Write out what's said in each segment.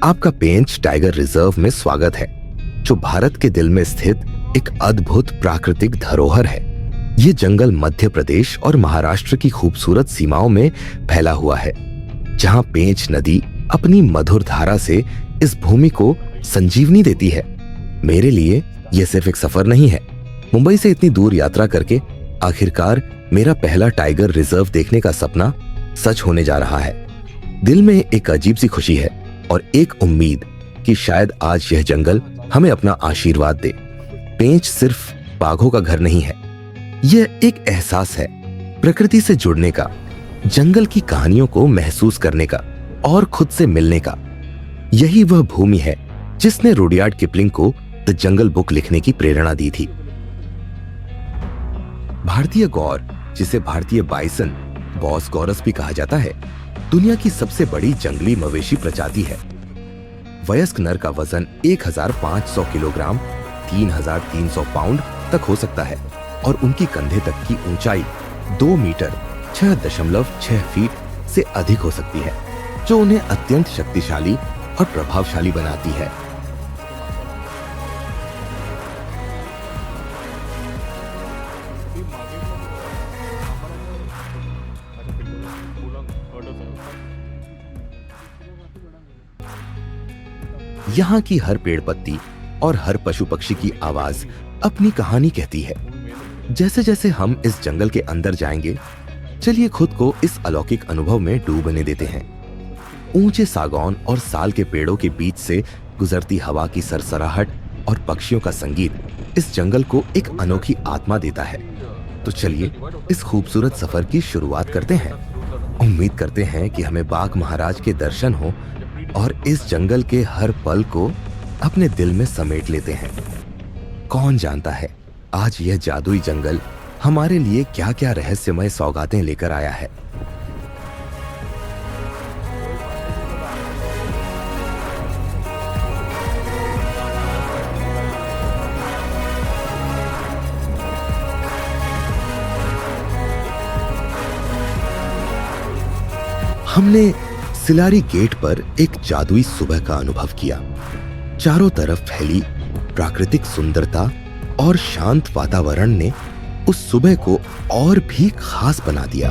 आपका पेंच tiger reserve में स्वागत है, जो भारत के दिल में स्थित एक अद्भुत प्राकृतिक धरोहर है। ये जंगल मध्य प्रदेश और महाराष्ट्र की खूबसूरत सीमाओं में फैला हुआ है, जहां पेंच नदी अपनी मधुर धारा से इस भूमि को संजीवनी देती है। मेरे लिए यह सिर्फ एक सफर नहीं है। मुंबई से इतनी दूर यात्रा करके आखिरकार मेरा पहला टाइगर रिजर्व देखने का सपना सच होने जा रहा है। दिल में एक अजीब सी खुशी है और एक उम्मीद कि शायद आज यह जंगल हमें अपना आशीर्वाद दे। पेंच सिर्फ बाघों का घर नहीं है, यह एक एहसास है प्रकृति से जुड़ने का, जंगल की कहानियों को महसूस करने का और खुद से मिलने का। यही वह भूमि है जिसने रुडयार्ड किपलिंग को द जंगल बुक लिखने की प्रेरणा दी थी। भारतीय गौर, जिसे भारतीय बाइसन बॉस गौरस भी कहा जाता है, दुनिया की सबसे बड़ी जंगली मवेशी प्रजाति है। वयस्क नर का वजन 1500 किलोग्राम 3300 पाउंड तक हो सकता है और उनकी कंधे तक की ऊंचाई 2 मीटर 6.6 फीट से अधिक हो सकती है, जो उन्हें अत्यंत शक्तिशाली और प्रभावशाली बनाती है। यहाँ की हर पेड़ पत्ती और हर पशु पक्षी की आवाज अपनी कहानी कहती है। जैसे जैसे हम इस जंगल के अंदर जाएंगे, चलिए खुद को इस अलौकिक अनुभव में डूबने देते हैं। ऊंचे सागौन और साल के पेड़ों के बीच से गुजरती हवा की सरसराहट और पक्षियों का संगीत इस जंगल को एक अनोखी आत्मा देता है। तो चलिए इस खूबसूरत सफर की शुरुआत करते हैं। उम्मीद करते हैं कि हमें बाघ महाराज के दर्शन हो और इस जंगल के हर पल को अपने दिल में समेट लेते हैं। कौन जानता है आज यह जादुई जंगल हमारे लिए क्या क्या रहस्यमय सौगातें लेकर आया है। हमने सिलारी गेट पर एक जादुई सुबह का अनुभव किया। चारों तरफ फैली प्राकृतिक सुंदरता और शांत वातावरण ने उस सुबह को और भी खास बना दिया।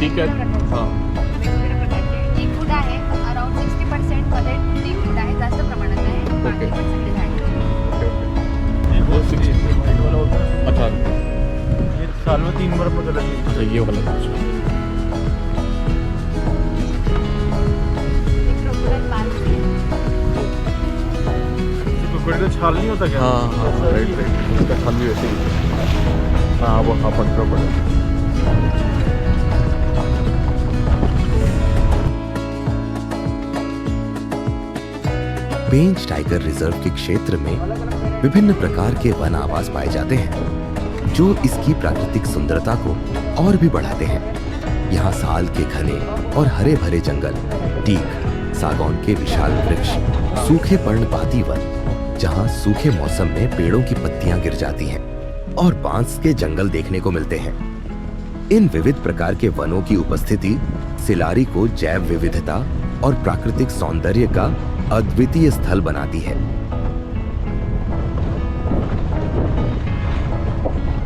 ठीक है. हां. टी फूड आहे अराउंड 60% मध्ये टी फूड आहे, जास्त प्रमाणात आहे. 40% आहे. ये वो 60 वाला होता है. अच्छा. ये साल में 3 बार बदलता है. अच्छा ये वाला. क्रोकोडाइल पार्क क्रोकोडाइल छाल नहीं होता क्या? हाँ राइट उसका छाल भी वैसे ही. हाँ वो अपन क्रोकोडाइल. पेंच टाइगर रिजर्व के क्षेत्र में विभिन्न प्रकार के वन आवास पाए जाते हैं, जो इसकी प्राकृतिक सुंदरता को और भी बढ़ाते हैं। यहाँ साल के घने और हरे भरे जंगल, टीक, सागौन के विशाल वृक्ष, सूखे पर्णपाती वन, जहाँ सूखे मौसम में पेड़ों की पत्तियां गिर जाती हैं, और बांस के जंगल देखने को मिलते हैं। इन विविध प्रकार के वनों की उपस्थिति सिलारी को जैव विविधता और प्राकृतिक सौंदर्य का अद्वितीय स्थल बनाती है।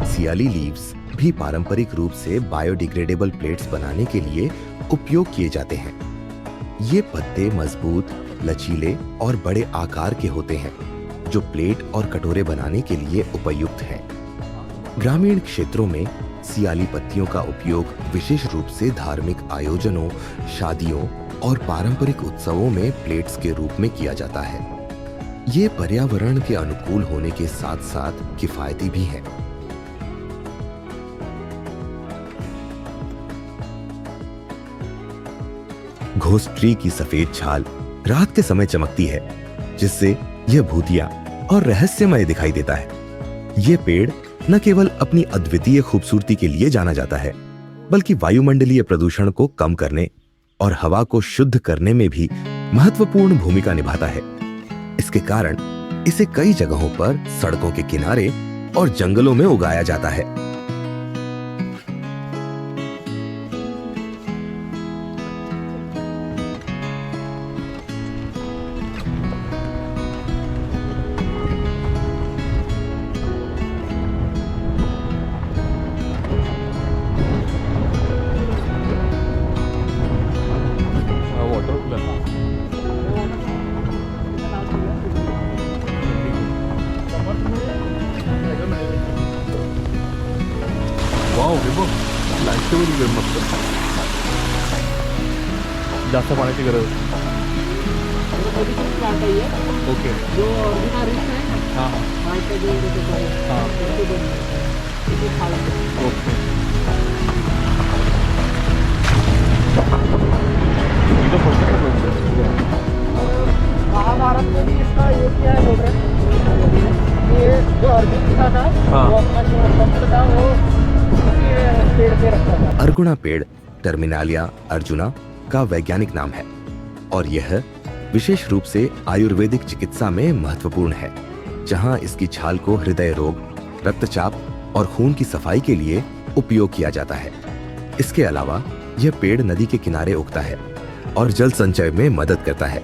सियाली लीव्स भी पारंपरिक रूप से बायोडिग्रेडेबल प्लेट्स बनाने के लिए उपयोग किए जाते हैं। ये पत्ते मजबूत, लचीले और बड़े आकार के होते हैं, जो प्लेट और कटोरे बनाने के लिए उपयुक्त हैं। ग्रामीण क्षेत्रों में सियाली पत्तियों का उपयोग विशेष रूप से धार्मिक आयोजनों, शादियों और पारंपरिक उत्सवों में प्लेट्स के रूप में किया जाता है। ये पर्यावरण के अनुकूल होने के साथ साथ किफायती भी है। घोस्ट ट्री की सफेद छाल रात के समय चमकती है, जिससे यह भूतिया और रहस्यमय दिखाई देता है। यह पेड़ न केवल अपनी अद्वितीय खूबसूरती के लिए जाना जाता है, बल्कि वायुमंडलीय प्रदूषण को कम करने और हवा को शुद्ध करने में भी महत्वपूर्ण भूमिका निभाता है। इसके कारण इसे कई जगहों पर सड़कों के किनारे और जंगलों में उगाया जाता है। वाव, हे बघ, लाईटचं वगैरे मस्त. जास्त पाण्याची गरज. ओके. हां हां. ओके. इथं फक्त महाभारत में भी इसका यूज किया है बोल रहे हैं। ये जो अर्जुन था ना, हाँ। वो अपना जो वस्त्र था वो उसी पेड़ पे रखता था। अर्गुणा पेड़ टर्मिनालिया अर्जुना का वैज्ञानिक नाम है और यह विशेष रूप से आयुर्वेदिक चिकित्सा में महत्वपूर्ण है, जहां इसकी छाल को हृदय रोग, रक्तचाप और खून की सफाई के लिए उपयोग किया जाता है। इसके अलावा यह पेड़ नदी के किनारे उगता है और जल संचय में मदद करता है,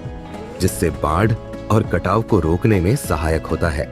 जिससे बाढ़ और कटाव को रोकने में सहायक होता है।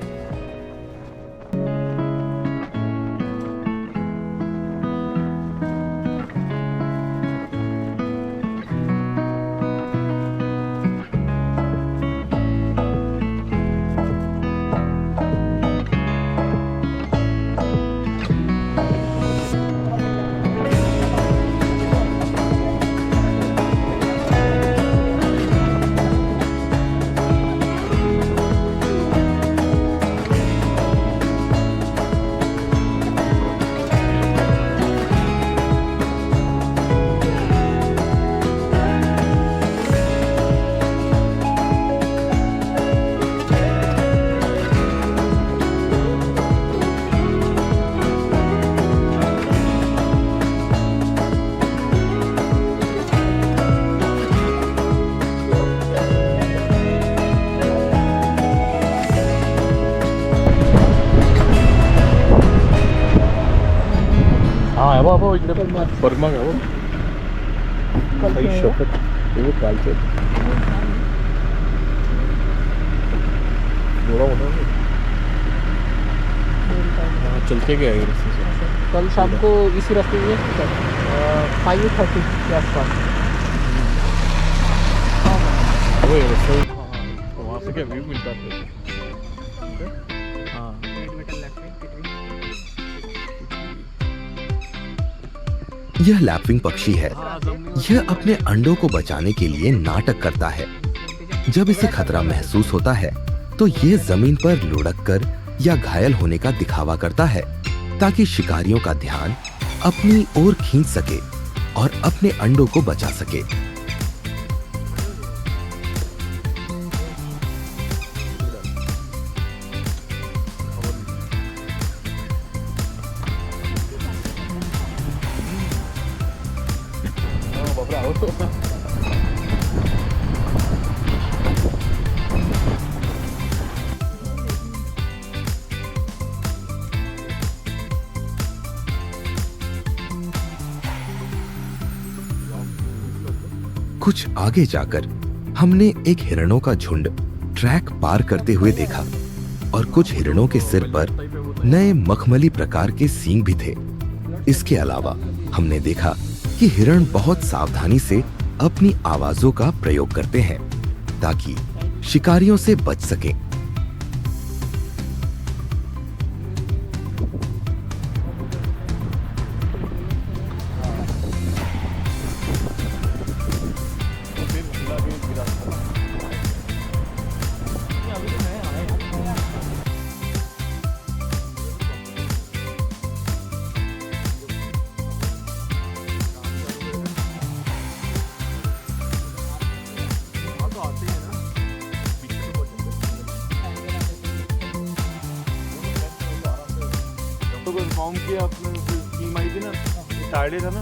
हां, बाबा इकडे परमाग आहे. काही शपथ, हे बघ कालचं थोड़ा होता है. चलते गए इधर से. कल शाम को इसी रास्ते में 5:30 के आसपास। वो ये रास्ता वहाँ से क्या व्यू मिलता है. हाँ. यह लैपिंग पक्षी है। यह अपने अंडों को बचाने के लिए नाटक करता है। जब इसे खतरा महसूस होता है तो यह जमीन पर लुढ़क कर या घायल होने का दिखावा करता है, ताकि शिकारियों का ध्यान अपनी ओर खींच सके और अपने अंडों को बचा सके। कुछ आगे जाकर हमने एक हिरणों का झुंड ट्रैक पार करते हुए देखा और कुछ हिरणों के सिर पर नए मखमली प्रकार के सींग भी थे। इसके अलावा हमने देखा कि हिरण बहुत सावधानी से अपनी आवाजों का प्रयोग करते हैं ताकि शिकारियों से बच सकें। लोग इन्फॉर्म किया अपने टीम आई थी ना, टाइडे था ना,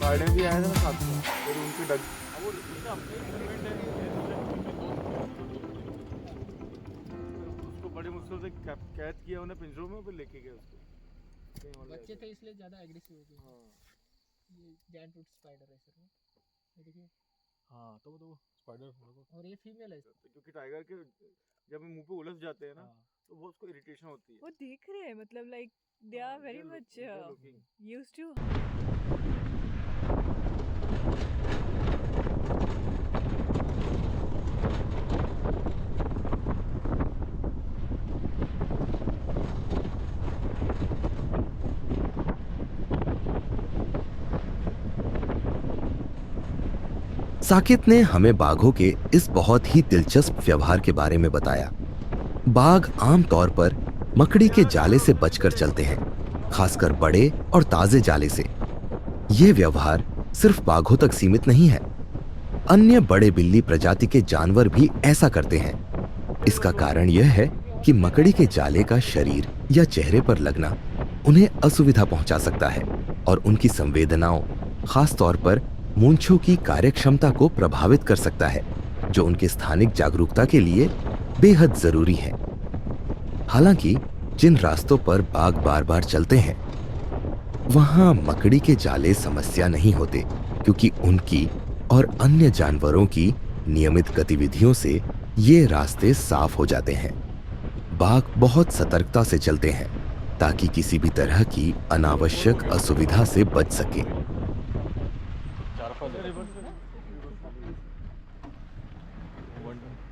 टाइडे भी आए थे ना साथ में, फिर उनके डग वो इसका अपने इवेंट है, उसको बड़ी मुश्किल से कैद किया उन्हें पिंजरों में, फिर लेके गए उसको कहीं और ले बच्चे गए। थे इसलिए ज़्यादा एग्रेसिव हो गए। हाँ ये जैंट रूट स्पाइडर है सर, ये देखिए, हाँ तो वो स्पाइडर और ये फीमेल है। क्योंकि टाइगर के जब मुंह पे उलझ जाते हैं ना, हाँ। तो वो उसको इरिटेशन होती है। वो देख रहे हैं मतलब like they are very much looking. used to Sakit ने हमें बाघों के इस बहुत ही दिलचस्प व्यवहार के बारे में बताया। बाघ आमतौर पर मकड़ी के जाले से बचकर चलते हैं, खासकर बड़े और ताजे जाले से। यह व्यवहार सिर्फ बाघों तक सीमित नहीं है, अन्य बड़े बिल्ली प्रजाति के जानवर भी ऐसा करते हैं। इसका कारण यह है कि मकड़ी के जाले का शरीर या चेहरे पर लगना उन्हें असुविधा पहुंचा सकता है और उनकी संवेदनाओं, खास तौर पर मूंछों की कार्यक्षमता को प्रभावित कर सकता है, जो उनके स्थानिक जागरूकता के लिए बेहद जरूरी है। हालांकि जिन रास्तों पर बाघ बार बार चलते हैं, वहां मकड़ी के जाले समस्या नहीं होते, क्योंकि उनकी और अन्य जानवरों की नियमित गतिविधियों से ये रास्ते साफ हो जाते हैं। बाघ बहुत सतर्कता से चलते हैं ताकि किसी भी तरह की अनावश्यक असुविधा से बच सके।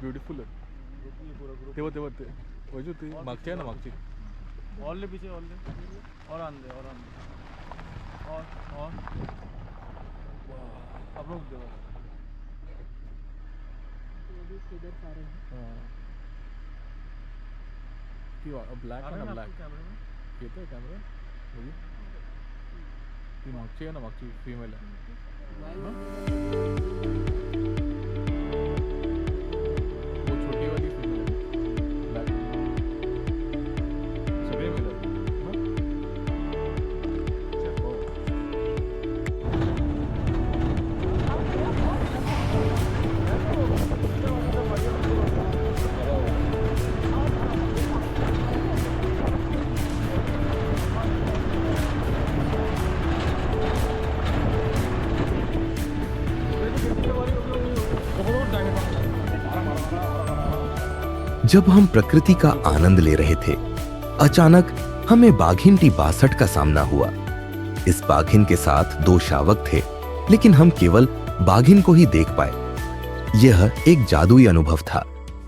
ब्युटिफुल आहे तेव्हा तेव्हा ते वजू ती मागची आहे ना मागची और ले पीछे, और ले, और आन दे, और आन दे, और अब रुक दे बस। इधर सारे हैं। ती ब्लॅक आहे ना ब्लॅक येतोय कॅमेरा बघू ती मागची आहे ना मागची फीमेल आहे वो छोटी वाली फीमेल आहे ब्लॅक सगळे मेल आहेत हो जब हम प्रकृति का आनंद ले रहे थे, अचानक हमें बाघिन T62 का सामना हुआ। इस बाघिन के साथ 2 शावक थे, लेकिन हम केवल बाघिन को ही देख पाए। यह एक जादुई अनुभव था,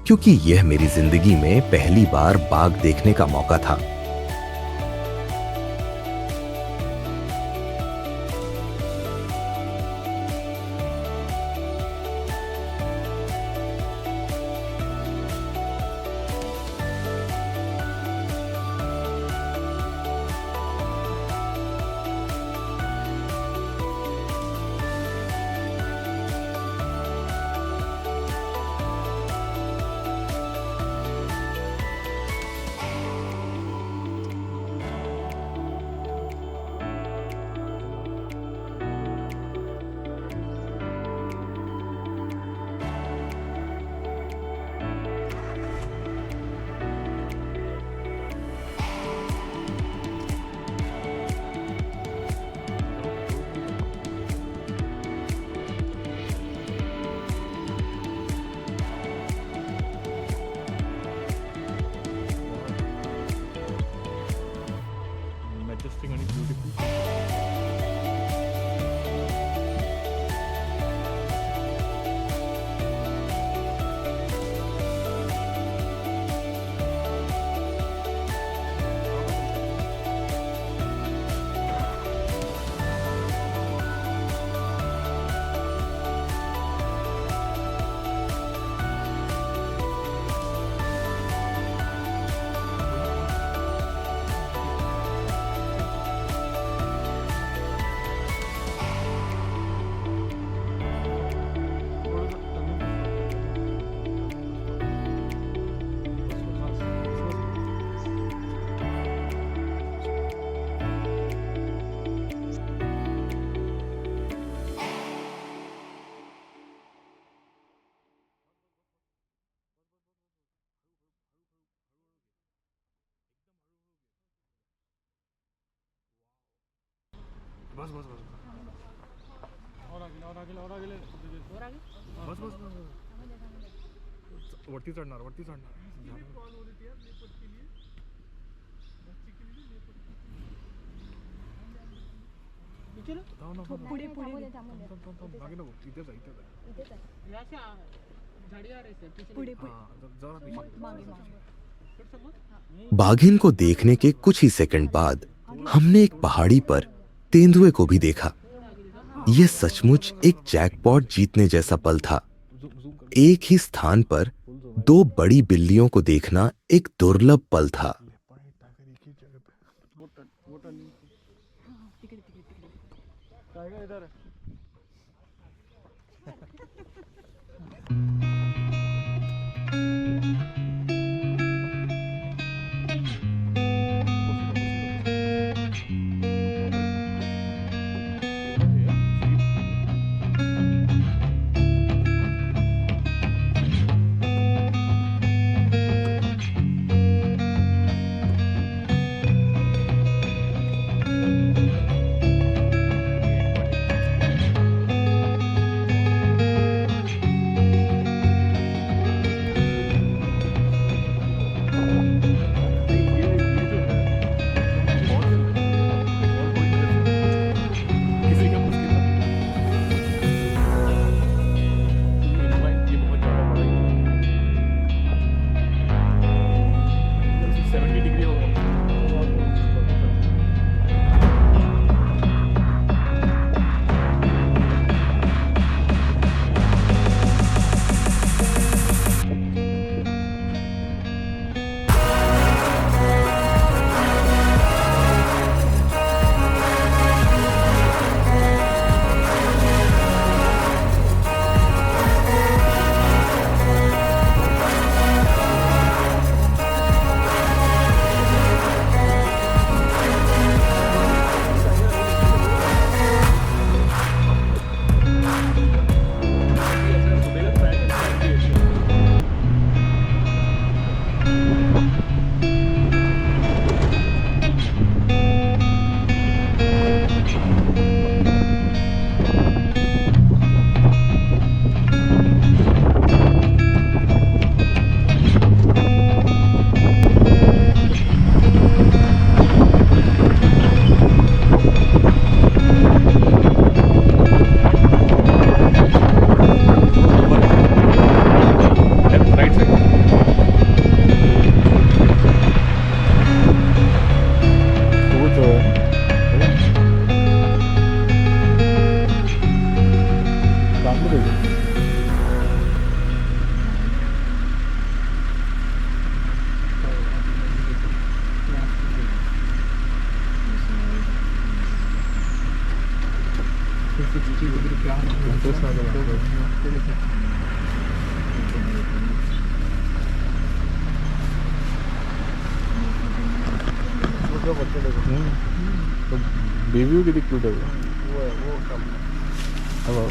क्योंकि यह मेरी जिंदगी में पहली बार बाघ देखने का मौका था। बस बस बस और आगे और आगे और आगे बस बस बस वरती चढ़णार पुढे पुढे मागे नको इथेच आहे झाड़ी आ रही है पीछे पुढे पुढे जरा पीछे मागे मागे बाघिन को देखने के कुछ ही सेकंड बाद हमने एक पहाड़ी पर तेंदुए को भी देखा। यह सचमुच एक जैकपॉट जीतने जैसा पल था। एक ही स्थान पर दो बड़ी बिल्लियों को देखना एक दुर्लभ पल था। इधर बेबी किती क्यूट आहे वो कम हेलो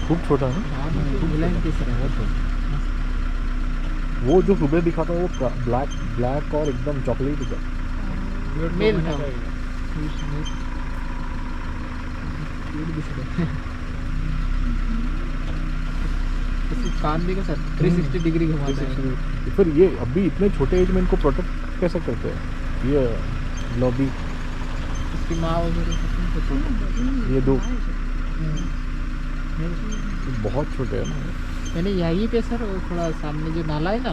खूप छोटा है वो जो सुबह दिखा था वो ब्लैक और एकदम चॉकलेट था मेल था कान भी का सर 360 डिग्री घुमाता है। फिर ये अभी इतने छोटे एज में इनको प्रोटेक्ट कैसे करते हैं ये लॉबी इसकी माँ वगैरह ये दो बहुत छोटे हैं ना मैंने यहीं पे सर वो थोड़ा सामने जो नाला है ना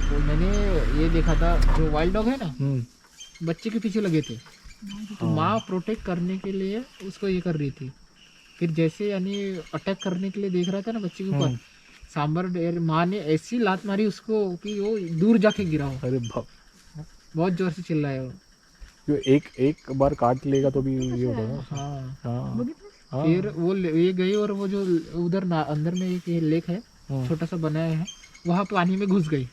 वो मैंने ये देखा था जो वाइल्ड डॉग है ना बच्चे के पीछे लगे थे तो माँ प्रोटेक्ट करने के लिए उसको ये कर रही थी फिर जैसे यानी अटैक करने के लिए देख रहा था ना बच्चे के ऊपर सांबर माँ ने ऐसी लात मारी उसको कि वो दूर जाके गिरा हो अरे बाप बहुत जोर से चिल्लाया वो जो एक बार काट लेगा तो भी ये होगा ना हाँ हाँ फिर वो ये गई और वो जो उधर अंदर में एक लेक है छोटा सा बनाया है वहाँ पानी में घुस गई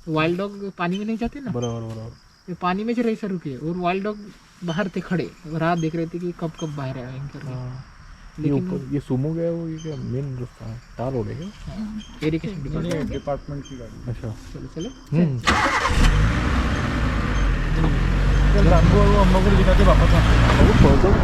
वाइल्ड डॉग पानी में नहीं जाते ना बराबर ये पानी में रही सर रुके और वाइल्ड डॉग बाहर थे खड़े राह देख रहे थे कि कब बाहर आएंगे ये लेकिन ऊपर ये सुमो गया वो ये क्या मेन रास्ता है तार रोड है क्या? इरिगेशन डिपार्टमेंट डिपार्टमेंट की गाड़ी अच्छा चलो चलो अगर हमको हम लोग को दिखाते वापस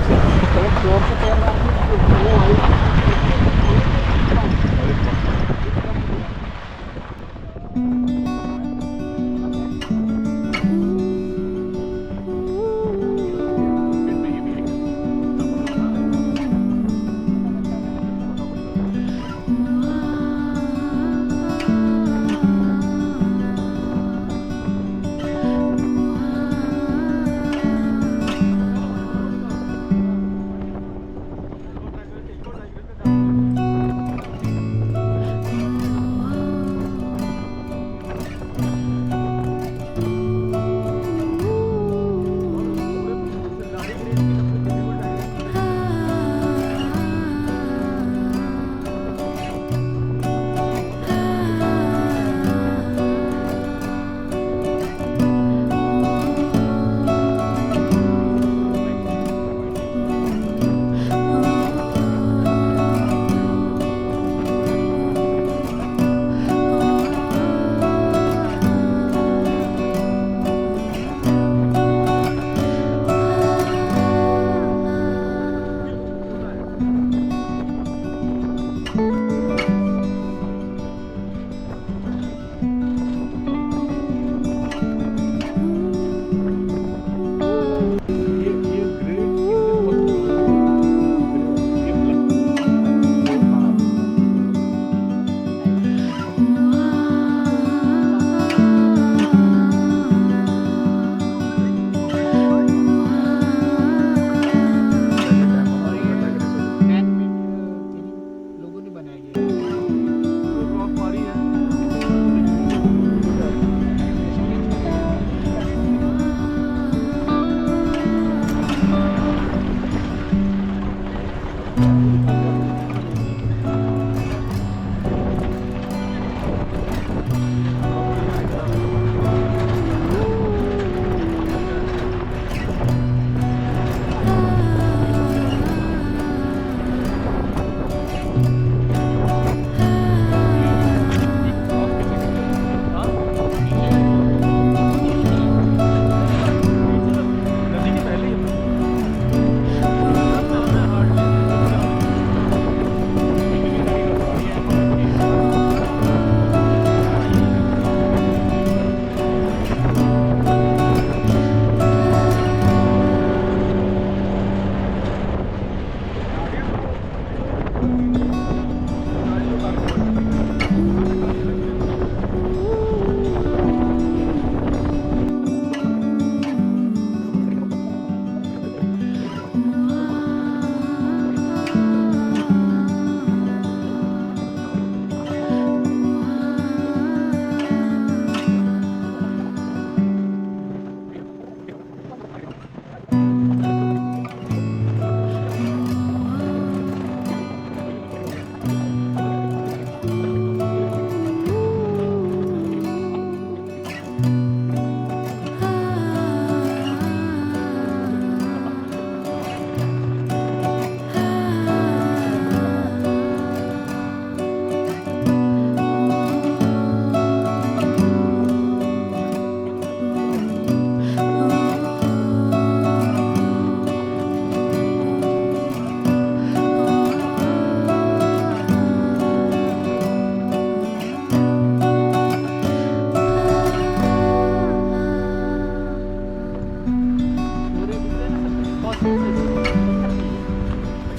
लोगों ने बनाया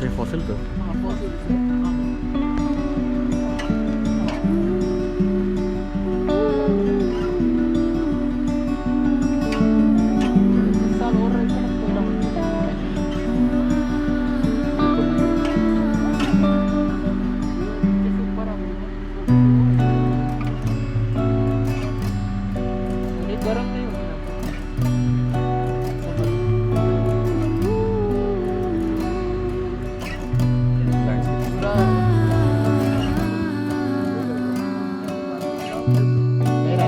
ये फॉसिल का हाँ fossil से, हाँ। साल और रहेगा ना कोयला जैसे ऊपर आ गई ये गर्म नहीं होता पूरा मेरा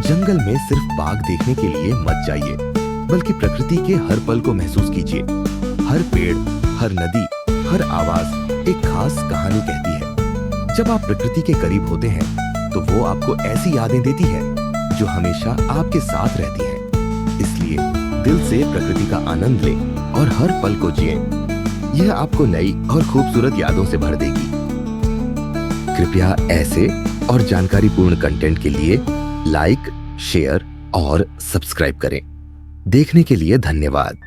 जंगल में सिर्फ बाघ देखने के लिए मत जाइए, बल्कि प्रकृति के हर पल को महसूस कीजिए। हर पेड़, हर नदी, हर आवाज एक खास कहानी कहती है। जब आप प्रकृति के करीब होते हैं तो वो आपको ऐसी यादें देती है जो हमेशा आपके साथ रहती हैं। इसलिए दिल से प्रकृति का आनंद लें और हर पल को जिएं। यह आपको नई और खूबसूरत यादों से भर देगी। कृपया ऐसे और जानकारीपूर्ण कंटेंट के लिए लाइक, शेयर और सब्सक्राइब करें। देखने के लिए धन्यवाद।